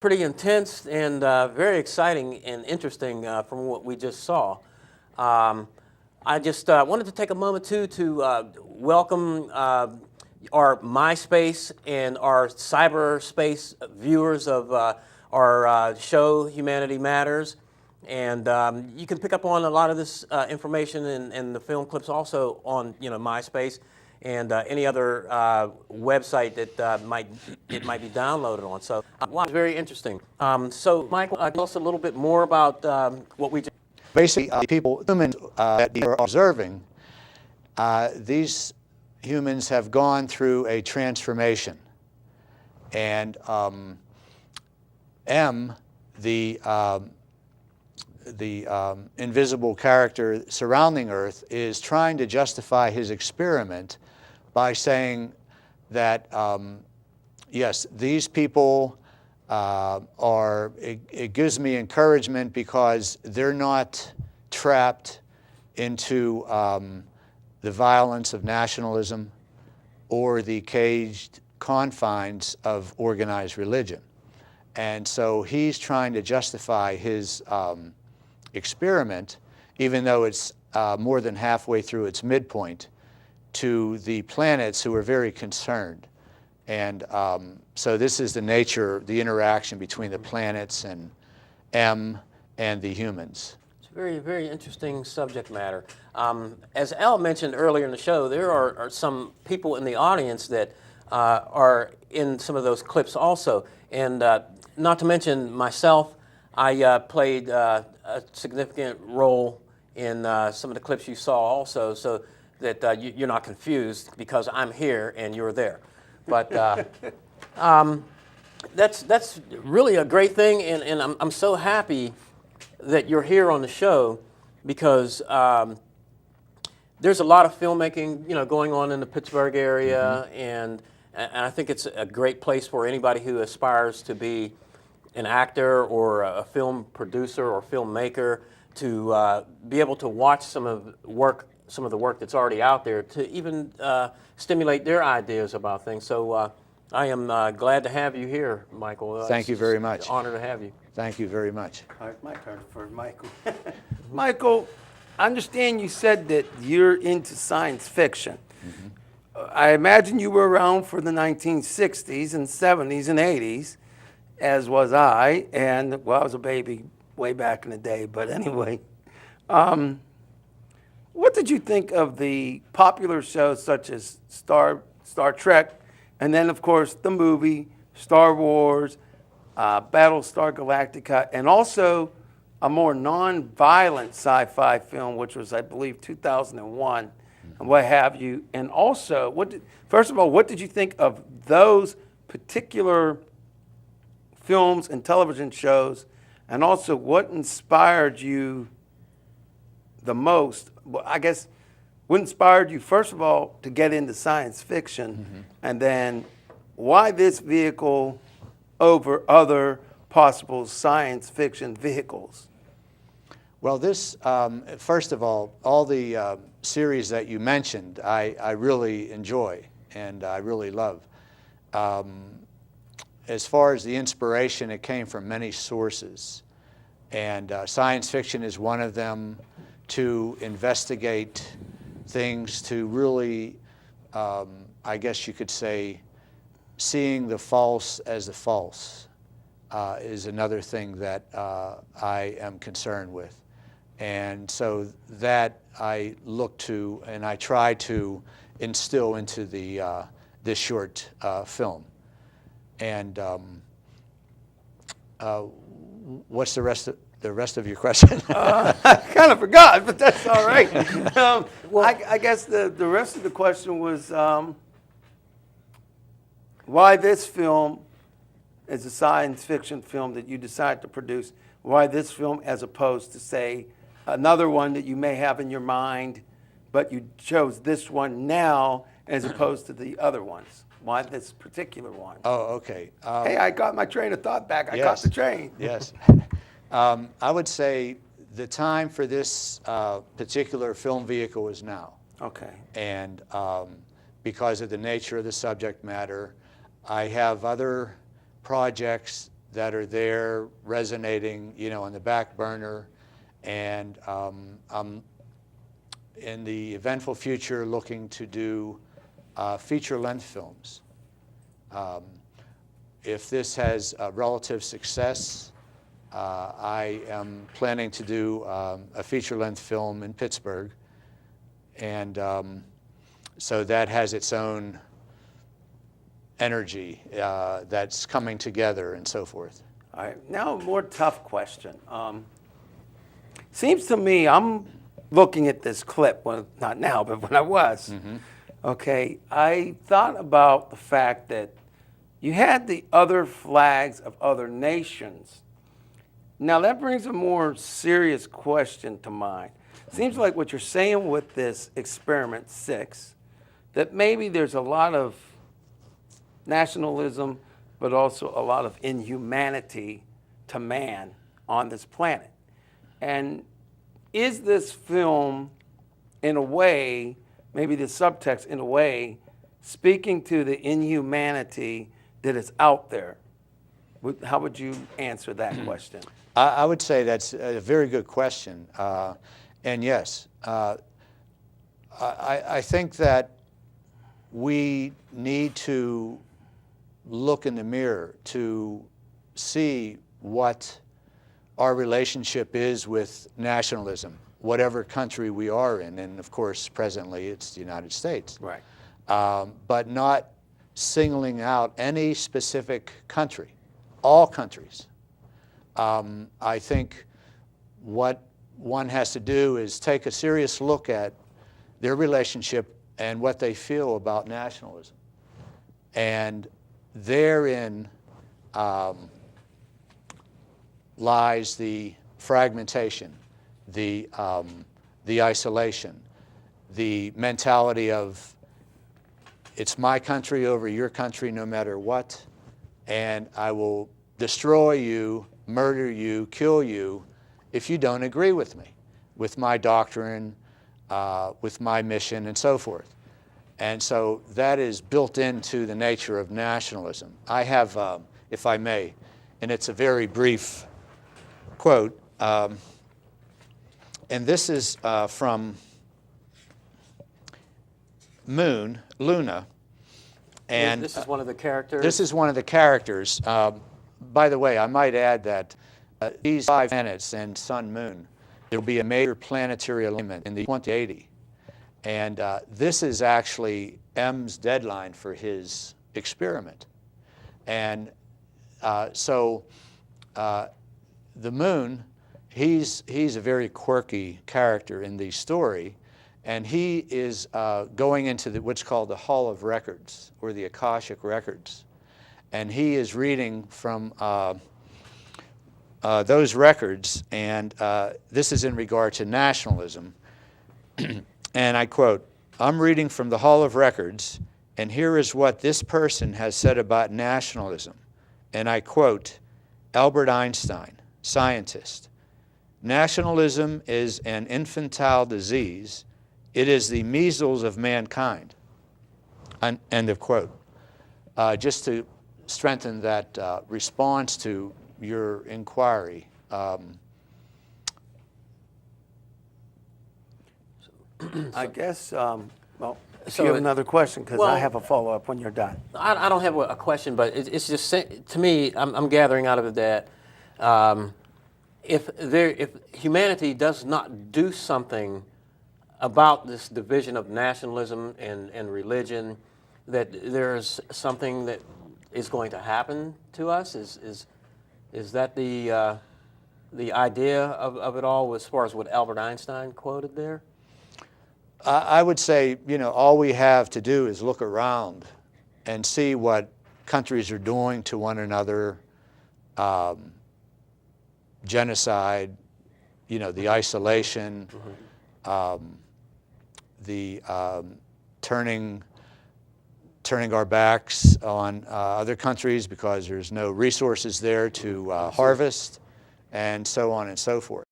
Pretty intense and very exciting and interesting from what we just saw. I just wanted to take a moment to welcome our MySpace and our cyberspace viewers of our show Humanity Matters. And you can pick up on a lot of this information and the film clips also on MySpace and any other website that might be downloaded on. So, wow, it's very interesting. So, Michael, tell us a little bit more about what we just. Basically, humans that we are observing, these humans have gone through a transformation. And M, the invisible character surrounding Earth, is trying to justify his experiment by saying that, yes, these people it gives me encouragement because they're not trapped into the violence of nationalism or the caged confines of organized religion. And so he's trying to justify his experiment, even though it's more than halfway through its midpoint, to the planets who are very concerned. And so this is the nature, the interaction between the planets and M and the humans. It's a very, very interesting subject matter. As Al mentioned earlier in the show, there are some people in the audience that are in some of those clips also. And not to mention myself, I played a significant role in some of the clips you saw also, so that you're not confused because I'm here and you're there. But that's really a great thing, and I'm so happy that you're here on the show because there's a lot of filmmaking, going on in the Pittsburgh area, and I think it's a great place for anybody who aspires to be an actor or a film producer or filmmaker to be able to watch some of the work that's already out there to even stimulate their ideas about things. So I am glad to have you here, Michael. Thank you very much. It's an honor to have you. Thank you very much. All right, my turn for Michael. Michael, I understand you said that you're into science fiction. I imagine you were around for the 1960s and 70s and 80s, as was I, and well, I was a baby way back in the day, but anyway. What did you think of the popular shows such as Star Trek, and then, of course, the movie, Star Wars, Battlestar Galactica, and also a more non-violent sci-fi film, which was, I believe, 2001, and what have you. And also, first of all, what did you think of those particular films and television shows, and also what inspired you the most? Well, I guess what inspired you, first of all, to get into science fiction, and then why this vehicle over other possible science fiction vehicles? Well, this, first of all the series that you mentioned, I really enjoy and I really love. As far as the inspiration, it came from many sources. And science fiction is one of them, to investigate things, to really, I guess you could say, seeing the false as the false is another thing that I am concerned with. And so that I look to and I try to instill into this short film. And what's the rest of your question? I kind of forgot, but that's all right. Well, I guess the rest of the question was why this film is a science fiction film that you decided to produce. Why this film as opposed to, say, another one that you may have in your mind, but you chose this one now as opposed to the other ones? Why this particular one? Oh, okay. Hey, I got my train of thought back. I caught the train. Yes. I would say the time for this particular film vehicle is now. Okay. And because of the nature of the subject matter, I have other projects that are there resonating, on the back burner. And I'm in the eventful future looking to do feature-length films. If this has relative success, I am planning to do a feature-length film in Pittsburgh. And so that has its own energy that's coming together and so forth. All right, now a more tough question. Seems to me, I'm looking at this clip, well, not now, but when I was, okay, I thought about the fact that you had the other flags of other nations. Now that brings a more serious question to mind. Seems like what you're saying with this experiment 6, that maybe there's a lot of nationalism, but also a lot of inhumanity to man on this planet. And is this film, in a way, maybe the subtext in a way, speaking to the inhumanity that is out there? How would you answer that question? I would say that's a very good question. And yes, I think that we need to look in the mirror to see what our relationship is with nationalism, whatever country we are in. And of course, presently, it's the United States. Right. But not singling out any specific country, all countries. I think what one has to do is take a serious look at their relationship and what they feel about nationalism. And therein lies the fragmentation, the isolation, the mentality of it's my country over your country no matter what, and I will destroy you, murder you, kill you if you don't agree with me, with my doctrine, with my mission, and so forth. And so that is built into the nature of nationalism. I have, if I may, and it's a very brief quote, and this is from Luna. And this is one of the characters? This is one of the characters. By the way, I might add that these 5 planets and sun, moon, there will be a major planetary alignment in the 2080. And this is actually M's deadline for his experiment. And so the moon, he's a very quirky character in the story. And he is going into what's called the Hall of Records, or the Akashic Records. And he is reading from those records, and this is in regard to nationalism. And I quote, "I'm reading from the Hall of Records, and here is what this person has said about nationalism." And I quote, Albert Einstein, scientist, "Nationalism is an infantile disease. It is the measles of mankind." End of quote. Just to strengthen that response to your inquiry. I guess, well, if So you have it- another question, because well- I have a follow-up when you're done. I don't have a question, but it's just, to me, I'm gathering out of it that if humanity does not do something about this division of nationalism and religion, that there's something that is going to happen to us? Is that the idea of it all, as far as what Albert Einstein quoted there? I would say, all we have to do is look around and see what countries are doing to one another, genocide, the isolation, the turning our backs on other countries because there's no resources there to harvest, and so on and so forth.